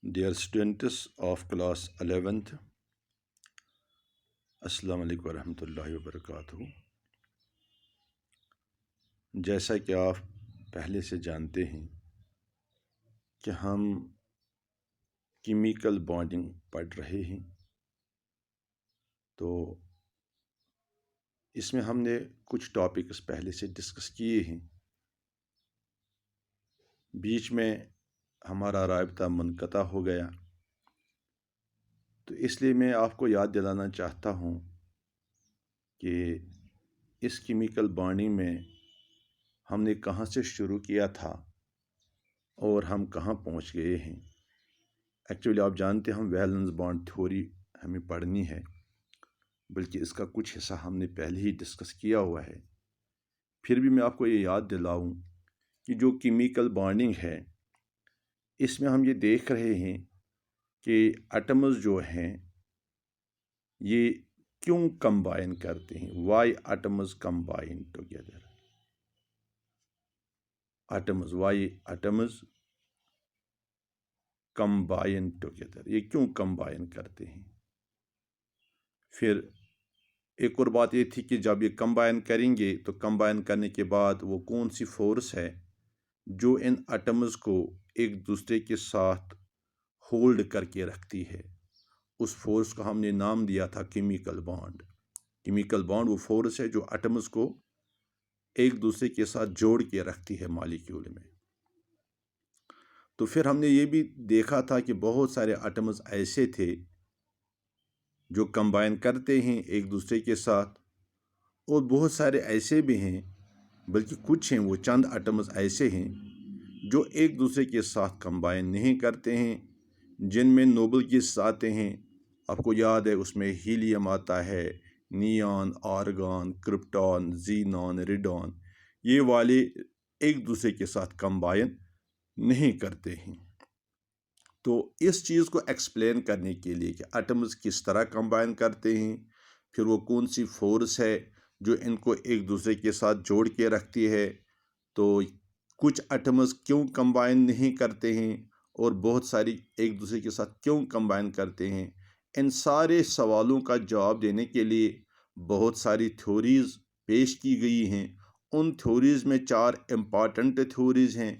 Dear students of class 11th, अस्सलाम वालेकुम रहमतुल्लाहि व बरकातहू। जैसा कि आप पहले से जानते हैं कि हम केमिकल बॉन्डिंग पढ़ रहे हैं, तो इसमें हमने कुछ टॉपिक्स पहले से डिस्कस किए हैं। बीच में हमारा राबता मुनक़ता हो गया, तो इसलिए मैं आपको याद दिलाना चाहता हूँ कि इस केमिकल बॉन्डिंग में हमने कहाँ से शुरू किया था और हम कहाँ पहुँच गए हैं। एक्चुअली आप जानते हैं हम वैलेंस बॉन्ड थ्योरी हमें पढ़नी है, बल्कि इसका कुछ हिस्सा हमने पहले ही डिस्कस किया हुआ है। फिर भी मैं आपको ये याद दिलाऊं कि जो केमिकल बॉन्डिंग है, इसमें हम ये देख रहे हैं कि एटम्स जो हैं ये क्यों कंबाइन करते हैं। Why atoms combine together, atoms, why atoms combine together, ये क्यों कंबाइन करते हैं। फिर एक और बात ये थी कि जब ये कंबाइन करेंगे तो कंबाइन करने के बाद वो कौन सी फोर्स है जो इन एटम्स को एक दूसरे के साथ होल्ड करके रखती है। उस फोर्स का हमने नाम दिया था केमिकल बॉन्ड। केमिकल बॉन्ड वो फोर्स है जो एटम्स को एक दूसरे के साथ जोड़ के रखती है मॉलिक्यूल में। तो फिर हमने ये भी देखा था कि बहुत सारे एटम्स ऐसे थे जो कंबाइन करते हैं एक दूसरे के साथ, और बहुत सारे ऐसे भी हैं, बल्कि कुछ हैं वो चंद एटम्स ऐसे हैं जो एक दूसरे के साथ कंबाइन नहीं करते हैं, जिनमें नोबल गैसेस आते हैं। आपको याद है उसमें हीलियम आता है, neon, argon, krypton, xenon, radon, ये वाले एक दूसरे के साथ कंबाइन नहीं करते हैं। तो इस चीज़ को एक्सप्लेन करने के लिए कि एटम्स किस तरह कंबाइन करते हैं, फिर वो कौन सी फोर्स है जो इनको एक दूसरे के साथ जोड़ के रखती है, तो कुछ एटम्स क्यों कंबाइन नहीं करते हैं और बहुत सारी एक दूसरे के साथ क्यों कंबाइन करते हैं, इन सारे सवालों का जवाब देने के लिए बहुत सारी थ्योरीज़ पेश की गई हैं। उन थ्योरीज़ में 4 इम्पॉर्टेंट थ्योरीज़ हैं।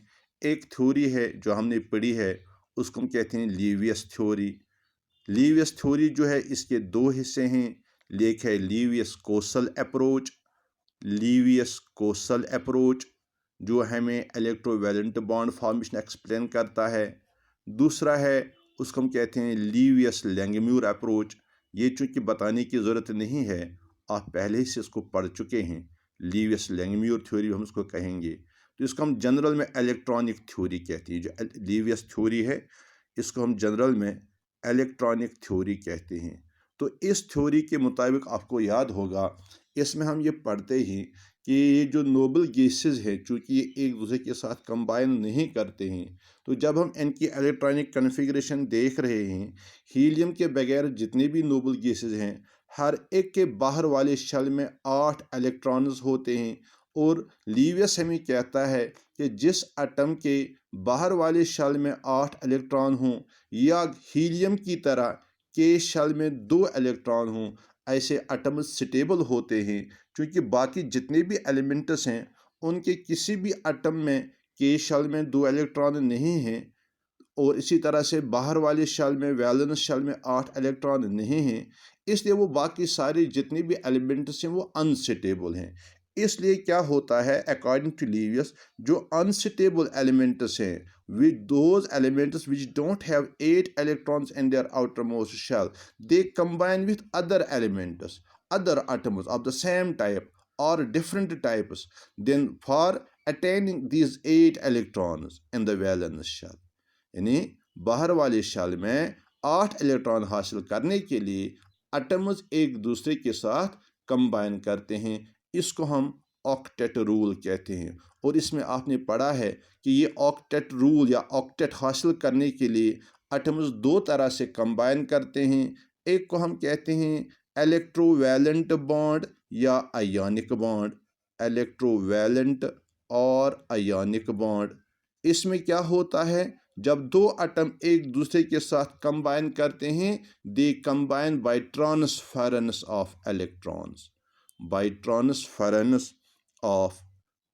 एक थ्योरी है जो हमने पढ़ी है, उसको हम कहते हैं लीवियस थ्योरी। लीवियस थ्योरी जो है इसके 2 हिस्से हैं। एक है लीवियस कोसल अप्रोच, लीवियस कोसल अप्रोच जो हमें इलेक्ट्रोवैलेंट बॉन्ड फॉर्मेशन एक्सप्लेन करता है। दूसरा है उसको हम कहते हैं लीवियस लैंगम्यूर अप्रोच। ये चूँकि बताने की ज़रूरत नहीं है, आप पहले ही से इसको पढ़ चुके हैं। लीवियस लैंगम्यूर थ्योरी हम उसको कहेंगे। तो इसको हम जनरल में इलेक्ट्रॉनिक थ्योरी कहते हैं। जो लीवियस थ्योरी है इसको हम जनरल में इलेक्ट्रॉनिक थ्योरी कहते हैं। तो इस थ्योरी के मुताबिक आपको याद होगा, इसमें हम ये पढ़ते ही कि ये जो नोबल गैसेस हैं, चूँकि ये एक दूसरे के साथ कंबाइन नहीं करते हैं, तो जब हम इनकी इलेक्ट्रॉनिक कन्फिग्रेशन देख रहे हैं, हीलियम के बगैर जितने भी नोबल गैसेस हैं, हर एक के बाहर वाले शेल में 8 इलेक्ट्रॉन्स होते हैं। और लीवियस हमें कहता है कि जिस एटम के बाहर वाले शेल में 8 इलेक्ट्रॉन हों, या हीलियम की तरह के शेल में 2 इलेक्ट्रॉन हों, ऐसे एटम्स स्टेबल होते हैं। क्योंकि बाकी जितने भी एलिमेंट्स हैं उनके किसी भी एटम में के शेल में 2 इलेक्ट्रॉन नहीं हैं, और इसी तरह से बाहर वाले शेल में, वैलेंस शेल में 8 इलेक्ट्रॉन नहीं हैं। इसलिए वो बाकी सारे जितने भी एलिमेंट्स हैं वो अनस्टेबल हैं। इसलिए क्या होता है, अकॉर्डिंग टू लीवियस, जो अनस्टेबल एलिमेंट्स हैं, with those elements which don't have 8 electrons in their outermost shell, they combine with other elements, other atoms of the same type or different types, then for attaining these 8 electrons in the valence shell, यानी बाहर वाले shell में 8 electron हासिल करने के लिए atoms एक दूसरे के साथ कंबाइन करते हैं। इसको हम ऑक्टेट रूल कहते हैं। और इसमें आपने पढ़ा है कि ये ऑक्टेट रूल या ऑक्टेट हासिल करने के लिए एटम्स 2 तरह से कंबाइन करते हैं। एक को हम कहते हैं इलेक्ट्रोवैलेंट बॉन्ड या आयोनिक बॉन्ड। इलेक्ट्रोवैलेंट और आयोनिक बॉन्ड, इसमें क्या होता है, जब दो एटम एक दूसरे के साथ कंबाइन करते हैं, they combine by transference of electrons, by transference of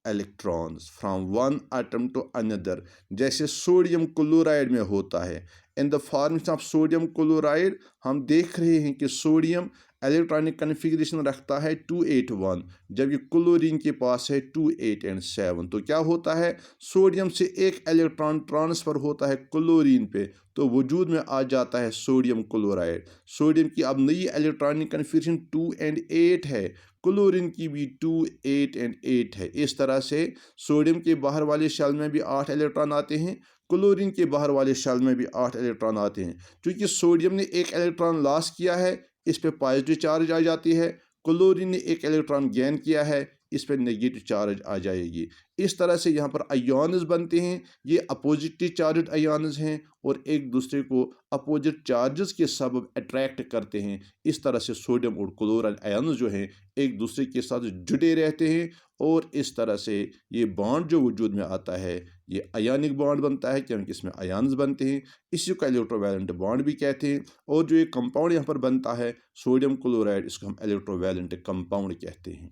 electrons from one atom to another. जैसे सोडियम क्लोराइड में होता है, in the formation of sodium chloride हम देख रहे हैं कि सोडियम इलेक्ट्रॉनिक कन्फिग्रेशन रखता है 281, जबकि क्लोरीन के पास है 28 और 7। तो क्या होता है, सोडियम से एक इलेक्ट्रॉन ट्रांसफ़र होता है क्लोरीन पे, तो वजूद में आ जाता है सोडियम क्लोराइड। सोडियम की अब नई इलेक्ट्रॉनिक कन्फिग्रेशन 2 और 8 है, क्लोरीन की भी 2, 8 और 8 है। इस तरह से सोडियम के बाहर वाले शेल में भी 8 इलेक्ट्रॉन आते हैं, क्लोरीन के बाहर वाले शेल में भी 8 इलेक्ट्रॉन आते हैं। क्योंकि सोडियम ने एक इलेक्ट्रॉन लॉस किया है, इस पे पॉजिटिव चार्ज आ जाती है, क्लोरीन ने एक इलेक्ट्रॉन गेन किया है, इस पर नेगेटिव चार्ज आ जाएगी। इस तरह से यहाँ पर आयोन्स बनते हैं, ये अपोजिटिव चार्ज आयोन्स हैं और एक दूसरे को अपोजिट चार्जेस के सबब अट्रैक्ट करते हैं। इस तरह से सोडियम और क्लोराइड आयोन्स जो हैं एक दूसरे के साथ जुड़े रहते हैं और इस तरह से ये बॉन्ड जो वजूद में आता है ये आयनिक बॉन्ड बनता है, क्योंकि इसमें आयन्स बनते हैं। इसी को इलेक्ट्रोवैलेंट बॉन्ड भी कहते हैं। और जो ये कंपाउंड यहाँ पर बनता है सोडियम क्लोराइड, इसको हम इलेक्ट्रोवैलेंट कंपाउंड कहते हैं।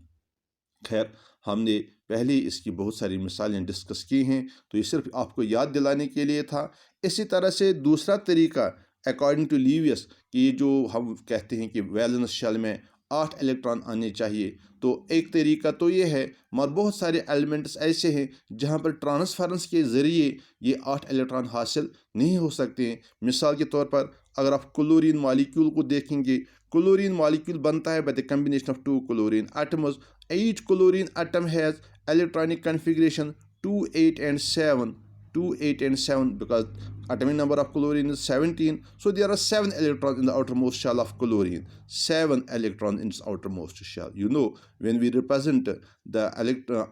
खैर, हमने पहले ही इसकी बहुत सारी मिसालें डिस्कस की हैं, तो ये सिर्फ आपको याद दिलाने के लिए था। इसी तरह से दूसरा तरीका अकॉर्डिंग टू लीवियस कि जो हम कहते हैं कि वैलेंस शेल में 8 इलेक्ट्रॉन आने चाहिए, तो एक तरीका तो ये है, मगर बहुत सारे एलिमेंट्स ऐसे हैं जहाँ पर ट्रांसफरेंस के ज़रिए ये 8 इलेक्ट्रॉन हासिल नहीं हो सकते हैं। मिसाल के तौर पर अगर आप क्लोरीन मॉलिक्यूल को देखेंगे, क्लोरीन मॉलिक्यूल बनता है by the combination of 2 chlorine atoms. Each chlorine atom has electronic configuration 2, 8 and 7. 2, 8 and 7 because atomic number of chlorine is 17. So there are 7 electrons in the outermost shell of chlorine. 7 electrons in its outermost shell. You know, when we represent the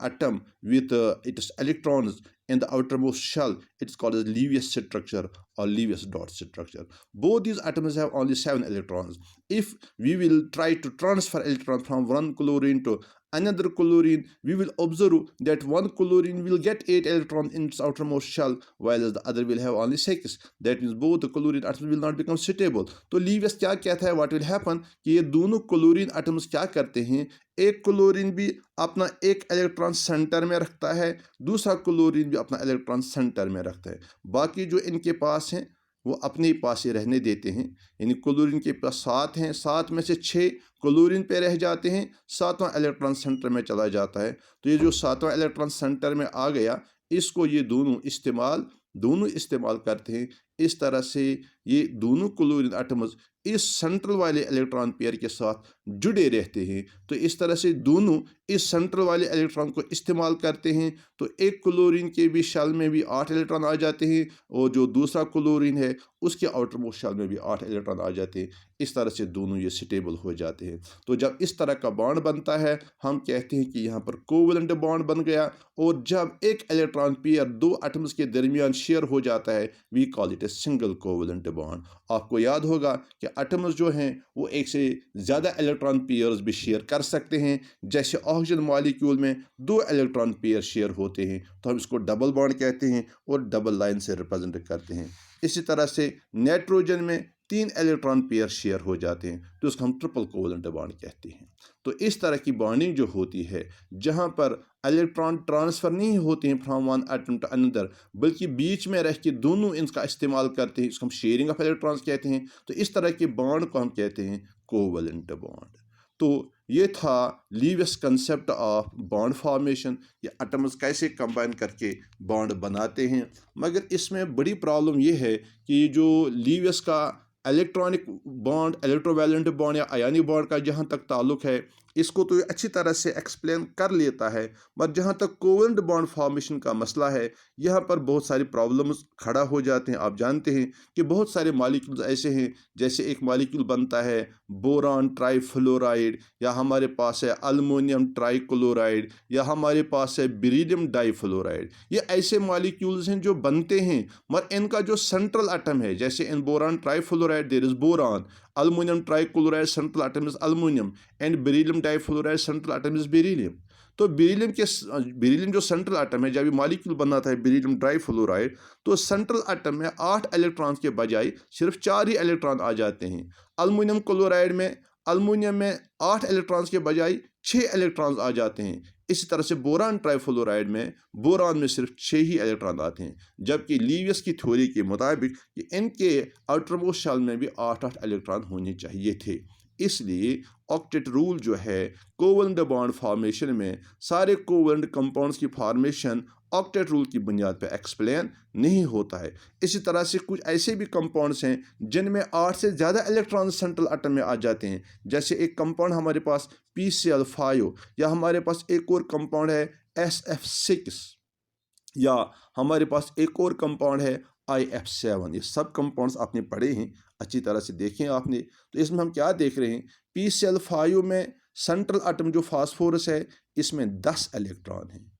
atom with its electrons in the outermost shell, it's called as Lewis structure or Lewis dot structure. Both these atoms have only 7 electrons. If we will try to transfer electrons from one chlorine to another chlorine, we will observe that one chlorine will get 8 electrons in its outermost shell, while the other will have only 6. That means both the chlorine atoms will not become stable. तो Lewis क्या कहता है, what will happen कि ये दोनों chlorine atoms क्या करते हैं, एक क्लोरीन भी अपना एक इलेक्ट्रॉन सेंटर में रखता है, दूसरा क्लोरीन भी अपना इलेक्ट्रॉन सेंटर में रखता है। बाकी जो इनके पास हैं वो अपने पास ही रहने देते हैं। यानी क्लोरीन के पास 7 हैं, 7 में से 6 क्लोरीन पे रह जाते हैं, 7वां इलेक्ट्रॉन सेंटर में चला जाता है। तो ये जो 7वां इलेक्ट्रॉन सेंटर में आ गया, इसको ये दोनों इस्तेमाल करते हैं। इस तरह से ये दोनों क्लोरीन एटम्स इस सेंट्रल वाले इलेक्ट्रॉन पेयर के साथ जुड़े रहते हैं। तो इस तरह से दोनों इस सेंट्रल वाले इलेक्ट्रॉन को इस्तेमाल करते हैं। तो एक क्लोरीन के भी शेल में भी 8 इलेक्ट्रॉन आ जाते हैं और जो दूसरा क्लोरीन है उसके आउटर मोस्ट शेल में भी 8 इलेक्ट्रॉन आ जाते हैं। इस तरह से दोनों ये स्टेबल हो जाते हैं। तो जब इस तरह का बॉन्ड बनता है, हम कहते हैं कि यहाँ पर कोवेलेंट बॉन्ड बन गया। और जब एक इलेक्ट्रॉन पेयर 2 एटम्स के दरमियान शेयर हो जाता है, we call it a single covalent bond. आपको याद होगा कि एटम्स जो हैं वो एक से ज़्यादा इलेक्ट्रॉन पेयर्स भी शेयर कर सकते हैं। जैसे ऑक्सीजन मॉलिक्यूल में 2 इलेक्ट्रॉन पेयर शेयर होते हैं, तो हम इसको डबल बॉन्ड कहते हैं और डबल लाइन से रिप्रेजेंट करते हैं। इसी तरह से नाइट्रोजन में 3 इलेक्ट्रॉन पेयर शेयर हो जाते हैं, तो उसको हम ट्रिपल कोवेलेंट बॉन्ड कहते हैं। तो इस तरह की बॉन्डिंग जो होती है, जहाँ पर इलेक्ट्रॉन ट्रांसफ़र नहीं होते हैं from one atom to another, बल्कि बीच में रह के दोनों इनका इस्तेमाल करते हैं, इसको हम शेयरिंग ऑफ इलेक्ट्रॉन्स कहते हैं। तो इस तरह के बॉन्ड को हम कहते हैं कोवेलेंट बॉन्ड। तो ये था लीवियस कंसेप्ट ऑफ बॉन्ड फॉर्मेशन, ये एटम्स कैसे कंबाइन करके बॉन्ड बनाते हैं। मगर इसमें बड़ी प्रॉब्लम ये है कि जो लीवियस का इलेक्ट्रॉनिक बॉन्ड, इलेक्ट्रोवैलेंट बॉन्ड या आयनिक बॉन्ड का जहाँ तक ताल्लुक़ है, इसको तो अच्छी तरह से एक्सप्लेन कर लेता है, मगर जहाँ तक कोवेलेंट बॉन्ड फॉर्मेशन का मसला है, यहाँ पर बहुत सारी प्रॉब्लम्स खड़ा हो जाते हैं। आप जानते हैं कि बहुत सारे मॉलिक्यूल्स ऐसे हैं, जैसे एक मॉलिक्यूल बनता है बोरान ट्राईफ्लोराइड, या हमारे पास है अल्मोनियम ट्राईक्लोराइड, या हमारे पास है बेरिलियम डाईफ्लोराइड। ये ऐसे मॉलिक्यूल्स हैं जो बनते हैं, मगर इनका जो सेंट्रल एटम है, जैसे in boron trifluoride there is boron, aluminum trichloride central atom is aluminum, and beryllium difluoride central atom is beryllium. तो बेरिलियम जो सेंट्रल एटम है, जब ये मॉलिक्यूल बनाता है बेरिलियम डाइफ्लोराइड, तो सेंट्रल एटम में 8 इलेक्ट्रॉन्स के बजाय सिर्फ 4 ही इलेक्ट्रॉन आ जाते हैं। अल्युमिनियम क्लोराइड में 8 इलेक्ट्रॉन्स के बजाय 6 इलेक्ट्रॉन्स आ जाते हैं। इसी तरह से बोरान ट्राइफ्लोराइड में बोरान में सिर्फ 6 ही इलेक्ट्रॉन आते हैं, जबकि लीवियस की थ्योरी के मुताबिक कि इनके आउटरमोस्ट शेल में भी 8 इलेक्ट्रॉन होने चाहिए थे। इसलिए ऑक्टेट रूल जो है कोवलेंट बॉन्ड फॉर्मेशन में, सारे कोवलेंट कंपाउंड्स की फॉर्मेशन ऑक्टेट रूल की बुनियाद पर एक्सप्लेन नहीं होता है। इसी तरह से कुछ ऐसे भी कंपाउंड्स हैं जिनमें 8 से ज़्यादा इलेक्ट्रॉन सेंट्रल एटम में आ जाते हैं, जैसे एक कंपाउंड हमारे पास PCl5, या हमारे पास एक और कंपाउंड है SF6, या हमारे पास एक और कंपाउंड है IF7। ये सब कंपाउंड्स आपने पढ़े हैं, अच्छी तरह से देखें आपने। तो इसमें हम क्या देख रहे हैं, PCl5 में सेंट्रल एटम जो फास्फोरस है इसमें 10 इलेक्ट्रॉन हैं।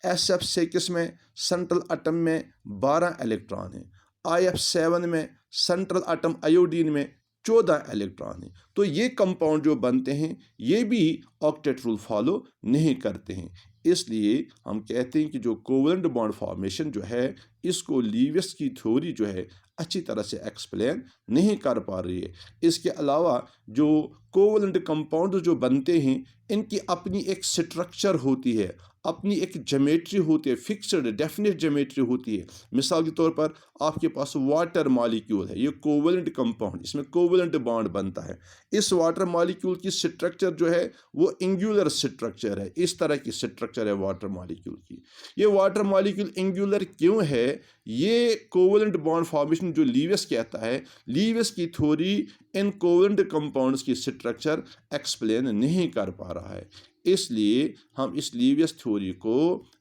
SF6 में सेंट्रल एटम में 12 इलेक्ट्रॉन हैं। IF7 में सेंट्रल एटम आयोडीन में 14 इलेक्ट्रॉन हैं। तो ये कंपाउंड जो बनते हैं ये भी ऑक्टेट रूल फॉलो नहीं करते हैं। इसलिए हम कहते हैं कि जो कोवलेंट बॉन्ड फॉर्मेशन जो है इसको लीवियस की थ्योरी जो है अच्छी तरह से एक्सप्लेन नहीं कर पा रही है। इसके अलावा जो कोवलेंट कंपाउंड जो बनते हैं इनकी अपनी एक स्ट्रक्चर होती है, अपनी एक ज्योमेट्री होती है, फिक्स्ड डेफिनेट ज्योमेट्री होती है। मिसाल के तौर पर आपके पास वाटर मॉलिक्यूल है, ये कोवलेंट कंपाउंड, इसमें कोवलेंट बॉन्ड बनता है। इस वाटर मॉलिक्यूल की स्ट्रक्चर जो है वो एंगुलर स्ट्रक्चर है, इस तरह की स्ट्रक्चर है वाटर मॉलिक्यूल की। ये वाटर मॉलिक्यूल एंगुलर क्यों है, ये कोवलेंट बॉन्ड फॉर्मेशन जो लीवियस कहता है, लीवियस की थ्योरी इन कोवलेंट कंपाउंड्स की स्ट्रक्चर एक्सप्लेन नहीं कर पा रहा है। इसलिए हम इस लीवियस थ्योरी को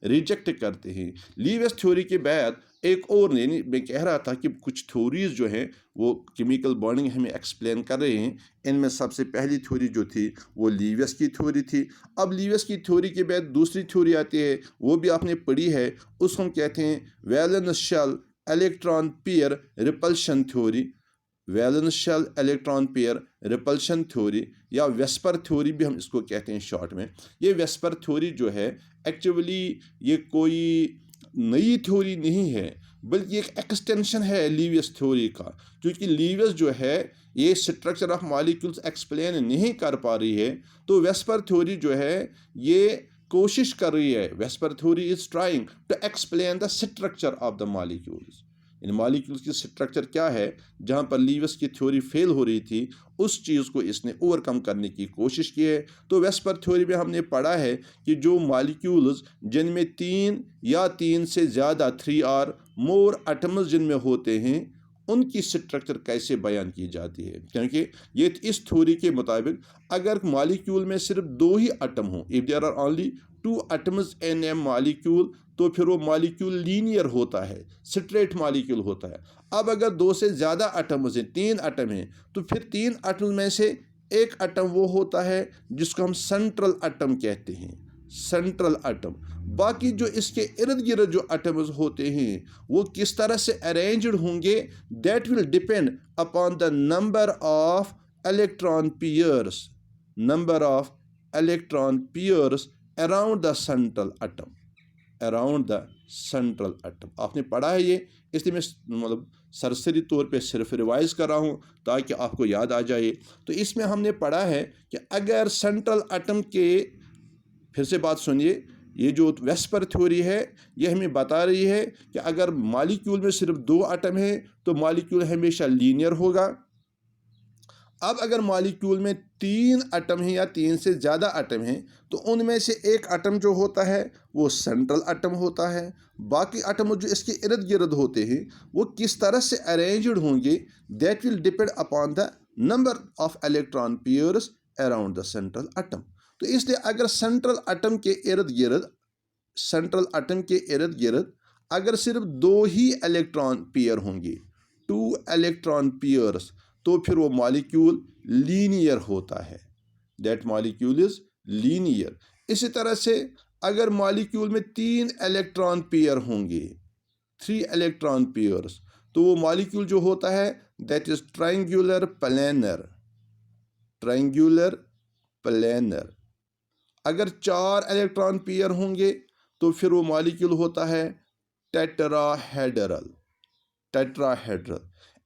रिजेक्ट करते हैं। लीवियस थ्योरी के बाद एक और नहीं, मैं कह रहा था कि कुछ थ्योरीज जो हैं वो केमिकल बॉन्डिंग हमें एक्सप्लेन कर रहे हैं। इनमें सबसे पहली थ्योरी जो थी वो लीवियस की थ्योरी थी। अब लीवियस की थ्योरी के बाद दूसरी थ्योरी आती है, वो भी आपने पढ़ी है, उसको हम कहते हैं valence shell electron pair repulsion theory. Valence shell electron pair repulsion theory या वेस्पर थ्योरी भी हम इसको कहते हैं शॉर्ट में। ये वेस्पर थ्योरी जो है एक्चुअली ये कोई नई थ्योरी नहीं है, बल्कि एक एक्सटेंशन है लीवियस थ्योरी का। क्योंकि लीवियस जो है ये स्ट्रक्चर ऑफ मॉलिक्यूल्स एक्सप्लेन नहीं कर पा रही है, तो वेस्पर थ्योरी जो है ये कोशिश कर रही है। VSEPR theory is trying to explain the structure of the molecules. इन मॉलिक्यूल्स की स्ट्रक्चर क्या है, जहाँ पर लीवियस की थ्योरी फेल हो रही थी उस चीज़ को इसने ओवरकम करने की कोशिश की है। तो वेस्पर थ्योरी में हमने पढ़ा है कि जो मॉलिक्यूल्स जिनमें 3 या 3 से ज़्यादा 3 और मोर एटम्स जिनमें होते हैं उनकी स्ट्रक्चर कैसे बयान की जाती है। क्योंकि ये इस थ्योरी के मुताबिक अगर मॉलिक्यूल में सिर्फ 2 ही एटम हों, if there are only 2 atoms in a molecule, तो फिर वो मॉलिक्यूल लीनियर होता है, स्ट्रेट मॉलिक्यूल होता है। अब अगर 2 से ज़्यादा एटम्स हैं, 3 एटम हैं, तो फिर 3 एटम में से एक एटम वो होता है जिसको हम सेंट्रल एटम कहते हैं, सेंट्रल एटम। बाकी जो इसके इर्द गिर्द जो एटम्स होते हैं वो किस तरह से अरेंज्ड होंगे, that will depend upon the number of electron pairs, number of electron pairs around the central atom, around the central atom. आपने पढ़ा है ये, इसलिए मैं मतलब सरसरी तौर पे सिर्फ रिवाइज कर रहा हूँ ताकि आपको याद आ जाए। तो इसमें हमने पढ़ा है कि अगर सेंट्रल एटम के, फिर से बात सुनिए, ये जो वेस्पर थ्योरी है ये हमें बता रही है कि अगर मॉलिक्यूल में सिर्फ 2 एटम है तो मॉलिक्यूल हमेशा लीनियर होगा। अब अगर मॉलिक्यूल में 3 एटम हैं या 3 से ज़्यादा एटम हैं तो उनमें से एक एटम जो होता है वो सेंट्रल एटम होता है। बाकी एटम जो इसके इर्द गिर्द होते हैं वो किस तरह से अरेंज्ड होंगे, that will depend upon the number of electron pairs around the central atom. तो इसलिए अगर सेंट्रल एटम के इर्द गिर्द, सेंट्रल एटम के इर्द गिर्द अगर सिर्फ 2 ही इलेक्ट्रॉन पेयर होंगे, 2 इलेक्ट्रॉन पेयर्स, तो फिर वो मॉलिक्यूल लीनियर होता है, दैट मॉलिक्यूल इज लीनियर। इसी तरह से अगर मॉलिक्यूल में 3 इलेक्ट्रॉन पेयर होंगे, 3 इलेक्ट्रॉन पेयर्स, तो वो मॉलिक्यूल जो होता है that is triangular planar, triangular planar. अगर 4 इलेक्ट्रॉन पेयर होंगे तो फिर वो मॉलिक्यूल होता है टेट्राहेड्रल। टेट्राहेड्रल।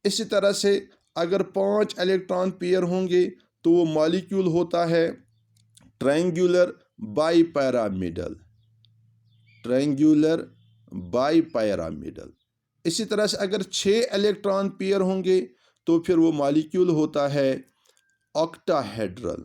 इसी तरह से अगर 5 इलेक्ट्रॉन पेयर होंगे तो वो मॉलिक्यूल होता है ट्रायंगुलर बाइपिरामिडल। Triangular bipyramidal. इसी तरह से अगर 6 इलेक्ट्रॉन पेयर होंगे तो फिर वो मॉलिक्यूल होता है ऑक्टाहेड्रल।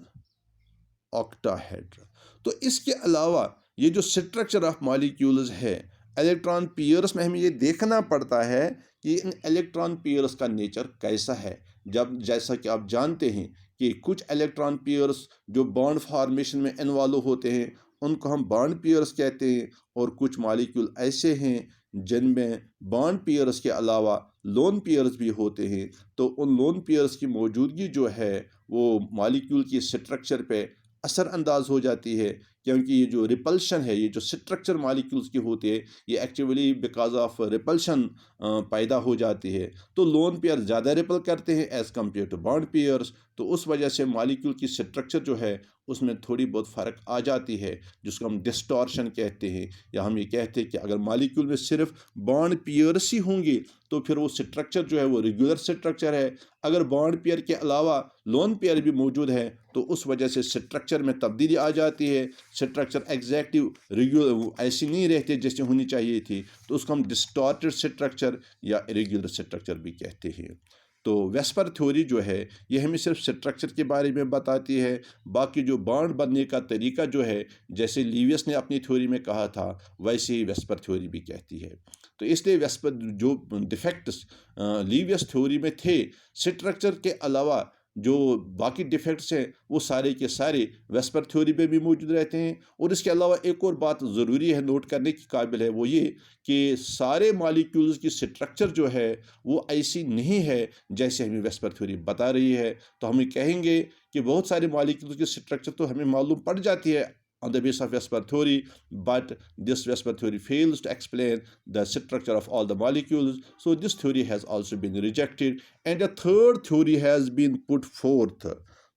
ऑक्टाहेड्रल। तो इसके अलावा ये जो स्ट्रक्चर ऑफ मॉलिक्यूल्स है, इलेक्ट्रॉन पेयर्स में हमें ये देखना पड़ता है कि इन इलेक्ट्रॉन पेयर्स का नेचर कैसा है। जब जैसा कि आप जानते हैं कि कुछ इलेक्ट्रॉन पेयर्स जो बॉन्ड फॉर्मेशन में इन्वॉल्व होते हैं उनको हम बॉन्ड पेयर्स कहते हैं, और कुछ मॉलिक्यूल ऐसे हैं जिनमें बॉन्ड पेयर्स के अलावा लोन पेयर्स भी होते हैं। तो उन लोन पेयर्स की मौजूदगी जो है वो मॉलिक्यूल की स्ट्रक्चर पे असरअंदाज हो जाती है, क्योंकि ये जो रिपल्शन है, ये जो स्ट्रक्चर मॉलिक्यूल्स की होती है, ये एक्चुअली बिकॉज ऑफ रिपल्शन पैदा हो जाती है। तो लोन पेयर ज़्यादा रिपल करते हैं as compare to bond pairs. तो उस वजह से मॉलिक्यूल की स्ट्रक्चर जो है उसमें थोड़ी बहुत फ़र्क आ जाती है, जिसको हम डिस्टॉर्शन कहते हैं। या हम ये कहते हैं कि अगर मॉलिक्यूल में सिर्फ बॉन्ड पेयर्स ही होंगे तो फिर वो स्ट्रक्चर जो है वो रेगुलर स्ट्रक्चर है। अगर बॉन्ड पेयर के अलावा लोन पेयर भी मौजूद है तो उस वजह से स्ट्रक्चर में तब्दीली आ जाती है। स्ट्रक्चर एग्जैक्टिव रेगुलर ऐसी नहीं रहती जैसे होनी चाहिए थी, तो उसको हम डिस्टॉर्टेड स्ट्रक्चर या इरेगुलर स्ट्रक्चर भी कहते हैं। तो वेस्पर थ्योरी जो है ये हमें सिर्फ स्ट्रक्चर के बारे में बताती है, बाकी जो बॉन्ड बनने का तरीका जो है, जैसे लीवियस ने अपनी थ्योरी में कहा था वैसे ही वेस्पर थ्योरी भी कहती है। तो इसलिए वेस्पर जो डिफेक्ट्स लीवियस थ्योरी में थे, स्ट्रक्चर के अलावा जो बाकी डिफेक्ट्स हैं वो सारे के सारे वेस्पर थ्योरी में भी मौजूद रहते हैं। और इसके अलावा एक और बात ज़रूरी है, नोट करने की काबिल है, वो ये कि सारे मॉलिक्यूल्स की स्ट्रक्चर जो है वो ऐसी नहीं है जैसे हमें वेस्पर थ्योरी बता रही है। तो हम कहेंगे कि बहुत सारे मॉलिक्यूल्स की स्ट्रक्चर तो हमें मालूम पड़ जाती है on the basis of Vesper theory, but this Vesper theory fails to explain the structure of all the molecules. So this theory has also been rejected, and a third theory has been put forth.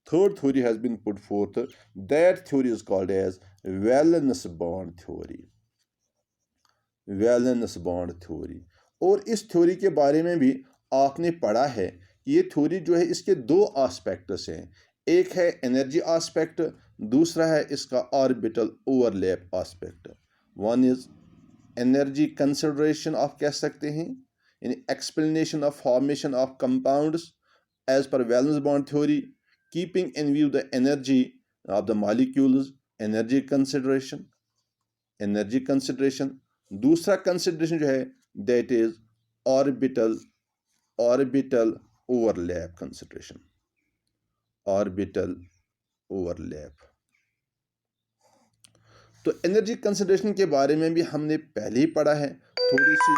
Third theory has been put forth. That theory is called as valence bond theory. Valence bond theory. और इस theory के बारे में भी आपने पढ़ा है कि ये थ्योरी जो है इसके दो आस्पेक्ट्स हैं। एक है एनर्जी आस्पेक्ट, दूसरा है इसका orbital overlap aspect. One is energy consideration आप कह सकते हैं, यानी explanation of formation of compounds as per valence bond theory, keeping in view the energy of the molecules, energy consideration. Energy consideration. दूसरा consideration जो है that is orbital overlap consideration. Orbital overlap. तो energy consideration के बारे में भी हमने पहले ही पढ़ा है, थोड़ी सी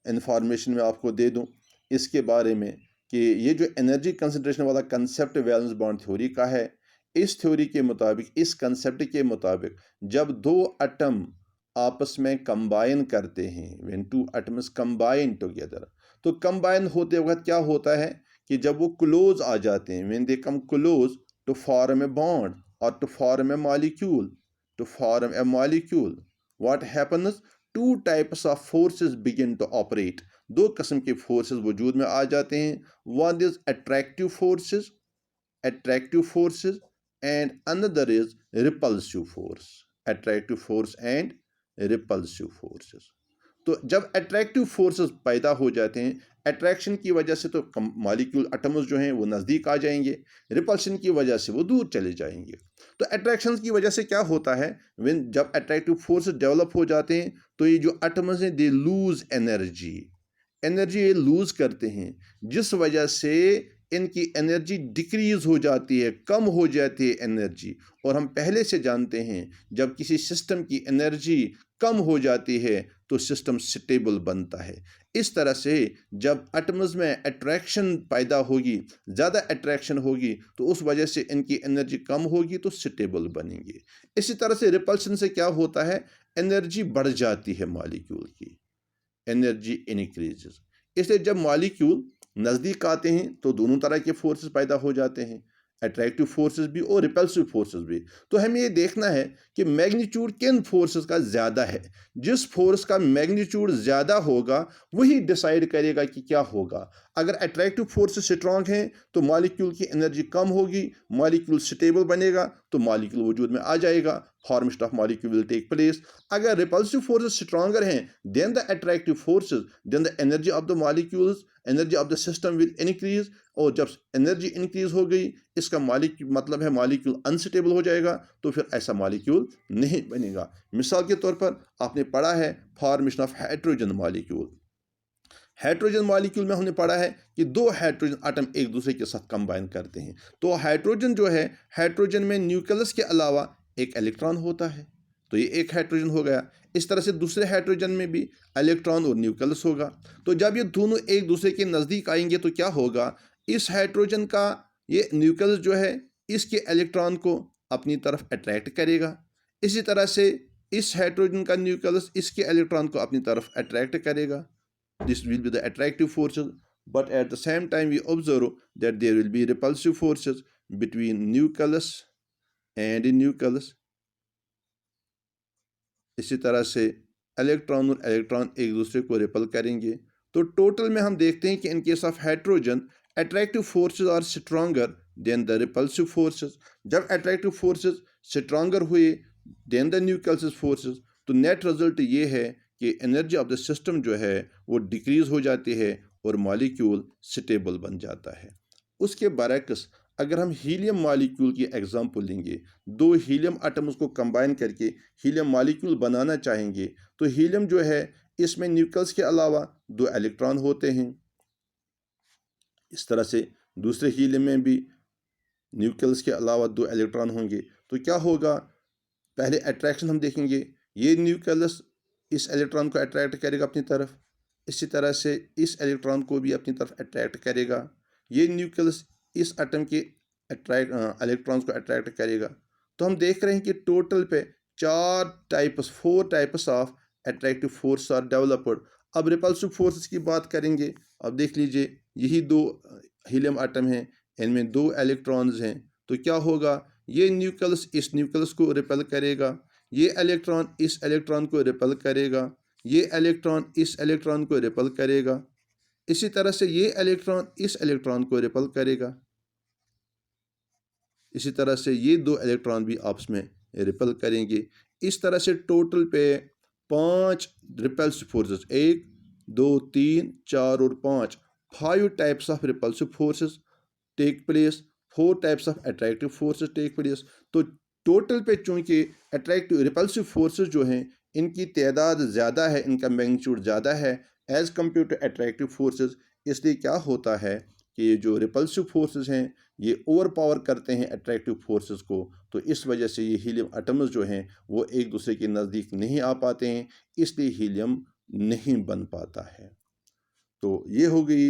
इंफॉर्मेशन में आपको दे दूं इसके बारे में कि ये जो एनर्जी कंसिडरेशन वाला कंसेप्ट वैलेंस बॉन्ड थ्योरी का है, इस थ्योरी के मुताबिक, इस कंसेप्ट के मुताबिक जब दो एटम आपस में कंबाइन करते हैं, when two atoms combine together, तो कंबाइन होते वक्त क्या होता है कि जब वो क्लोज आ जाते हैं, when they come close to form a bond और to form a molecule, to form a molecule, what happens, two types of forces begin to operate. दो किस्म के फोर्सेस वजूद में आ जाते हैं। One is attractive forces and another is repulsive force. Attractive force and repulsive forces. तो जब अट्रैक्टिव फोर्सेस पैदा हो जाते हैं, अट्रैक्शन की वजह से तो मॉलिक्यूल एटम्स जो हैं वो नज़दीक आ जाएंगे, रिपल्शन की वजह से वो दूर चले जाएंगे। तो अट्रैक्शन की वजह से क्या होता है, व्हेन जब अट्रैक्टिव फोर्सेस डेवलप हो जाते हैं तो ये जो एटम्स हैं दे लूज एनर्जी ये लूज करते हैं, जिस वजह से इनकी एनर्जी डिक्रीज हो जाती है, कम हो जाती है एनर्जी। और हम पहले से जानते हैं जब किसी सिस्टम की एनर्जी कम हो जाती है तो सिस्टम स्टेबल बनता है। इस तरह से जब एटम्स में अट्रैक्शन पैदा होगी, ज़्यादा अट्रैक्शन होगी, तो उस वजह से इनकी एनर्जी कम होगी तो स्टेबल बनेंगे। इसी तरह से रिपल्शन से क्या होता है, एनर्जी बढ़ जाती है मॉलिक्यूल की, एनर्जी इंक्रीजेस। इसलिए जब मॉलिक्यूल नज़दीक आते हैं तो दोनों तरह के फोर्सेस पैदा हो जाते हैं। अट्रैक्टिव फोर्सेस भी और रिपल्सिव फोर्सेस भी। तो हमें ये देखना है कि मैग्नीट्यूड किन फोर्सेस का ज़्यादा है। जिस फोर्स का मैग्नीट्यूड ज़्यादा होगा वही डिसाइड करेगा कि क्या होगा। अगर अट्रैक्टिव फोर्सेस स्ट्रांग हैं तो मॉलिक्यूल की एनर्जी कम होगी, मॉलिक्यूल स्टेबल बनेगा तो मॉलिक्यूल वजूद में आ जाएगा, formation of molecule will take place. अगर रिपल्सिव फोर्सेस स्ट्रांगर हैं then the attractive forces, then the energy of the molecules, energy of the system will increase. और जब एनर्जी इंक्रीज हो गई इसका मतलब है मॉलिक्यूल अनस्टेबल हो जाएगा, तो फिर ऐसा मॉलिक्यूल नहीं बनेगा। मिसाल के तौर पर आपने पढ़ा है formation of hydrogen molecule. Hydrogen molecule में हमने पढ़ा है कि दो हाइड्रोजन आटम एक दूसरे के साथ कंबाइन करते हैं। तो हाइड्रोजन जो है, हाइड्रोजन में न्यूक्लियस के अलावा एक इलेक्ट्रॉन होता है, तो ये एक हाइड्रोजन हो गया। इस तरह से दूसरे हाइड्रोजन में भी इलेक्ट्रॉन और न्यूक्लियस होगा। तो जब ये दोनों एक दूसरे के नज़दीक आएंगे तो क्या होगा, इस हाइड्रोजन का ये न्यूक्लियस जो है इसके इलेक्ट्रॉन को अपनी तरफ अट्रैक्ट करेगा। इसी तरह से इस हाइड्रोजन का न्यूक्लियस इसके इलेक्ट्रॉन को अपनी तरफ अट्रैक्ट करेगा। This will be the attractive forces, but at the same time we observe that there will be repulsive forces between nucleus and nucleus. इसी तरह से इलेक्ट्रॉन और इलेक्ट्रॉन एक दूसरे को रिपल करेंगे। तो टोटल में हम देखते हैं कि in case of hydrogen attractive forces are stronger than the repulsive forces. जब अट्रैक्टिव फोर्सेस स्ट्रॉन्गर हुए देन द न्यूक्लियस फोर्सेस, तो नेट रिजल्ट ये है कि एनर्जी ऑफ द सिस्टम जो है वो डिक्रीज हो जाती है और मॉलिक्यूल स्टेबल बन जाता है। उसके बरक्स अगर हम हीलियम मॉलिक्यूल की एग्जांपल लेंगे, दो हीलियम एटम्स को कंबाइन करके हीलियम मॉलिक्यूल बनाना चाहेंगे, तो हीलियम जो है इसमें न्यूक्लियस के अलावा दो इलेक्ट्रॉन होते हैं। इस तरह से दूसरे हीलियम में भी न्यूक्लियस के अलावा दो इलेक्ट्रॉन होंगे। तो क्या होगा, पहले अट्रैक्शन हम देखेंगे, ये न्यूक्लियस इस इलेक्ट्रॉन को अट्रैक्ट करेगा अपनी तरफ, इसी तरह से इस इलेक्ट्रॉन को भी अपनी तरफ अट्रैक्ट करेगा, ये न्यूक्लियस इस एटम के इलेक्ट्रॉन्स को अट्रैक्ट करेगा। तो हम देख रहे हैं कि टोटल पे four types of attractive force are developed. अब रिपल्सिव फोर्सेस की बात करेंगे। अब देख लीजिए यही दो हीलियम एटम हैं, इनमें दो इलेक्ट्रॉन्स हैं, तो क्या होगा, ये न्यूक्लियस इस न्यूक्लियस को रिपेल करेगा, ये इलेक्ट्रॉन इस इलेक्ट्रॉन को रिपेल करेगा, ये इलेक्ट्रॉन इस इलेक्ट्रॉन को रिपेल करेगा, इसी तरह से ये इलेक्ट्रॉन इस इलेक्ट्रॉन को रिपेल करेगा, इसी तरह से ये दो इलेक्ट्रॉन भी आपस में रिपेल करेंगे। इस तरह से टोटल पे 5 रिपल्सिव फोर्सेस, 1 2 3 4 और 5 types of repulsive forces take place, 4 types of attractive forces take place. तो टोटल पे चूंकि अट्रैक्टिव रिपल्सिव फोर्सेस जो हैं इनकी तादाद ज़्यादा है, इनका मैग्नीट्यूड ज़्यादा है as compare to attractive forces, इसलिए क्या होता है कि ये जो रिपल्सिव फोर्सेस हैं ये ओवर पावर करते हैं अट्रैक्टिव फोर्सेस को। तो इस वजह से ये हीलियम एटम्स जो हैं वो एक दूसरे के नज़दीक नहीं आ पाते हैं, इसलिए हीलियम नहीं बन पाता है। तो ये हो गई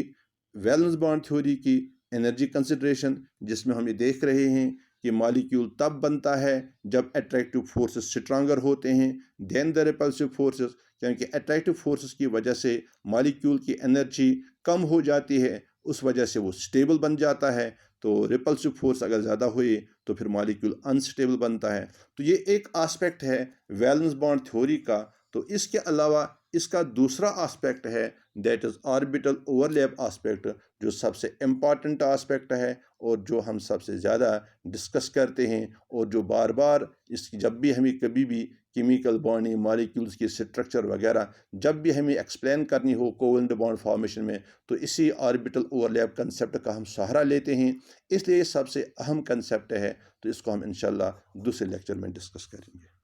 वैलेंस बॉन्ड थ्योरी की एनर्जी कंसिडरेशन, जिसमें हम ये देख रहे हैं कि मॉलिक्यूल तब बनता है जब अट्रैक्टिव फोर्सेस स्ट्रांगर होते हैं देन द रिपल्सिव फोर्सेस, क्योंकि अट्रैक्टिव फोर्सेस की वजह से मॉलिक्यूल की एनर्जी कम हो जाती है, उस वजह से वो स्टेबल बन जाता है। तो रिपल्सिव फोर्स अगर ज़्यादा हुए तो फिर मॉलिक्यूल अनस्टेबल बनता है। तो ये एक आस्पेक्ट है वैलेंस बॉन्ड थ्योरी का। तो इसके अलावा इसका दूसरा आस्पेक्ट है that is orbital overlap aspect, जो सबसे इम्पॉर्टेंट आस्पेक्ट है और जो हम सबसे ज़्यादा डिस्कस करते हैं और जो बार बार इसकी जब भी हमें कभी भी केमिकल बॉन्डिंग मॉलिक्यूल्स की स्ट्रक्चर वगैरह जब भी हमें एक्सप्लेन करनी हो कोवेलेंट बॉन्ड फॉर्मेशन में, तो इसी ऑर्बिटल ओवरलैप कंसेप्ट का हम सहारा लेते हैं। इसलिए सबसे अहम कंसेप्ट है, तो इसको हम इंशाल्लाह दूसरे लेक्चर में डिस्कस करेंगे।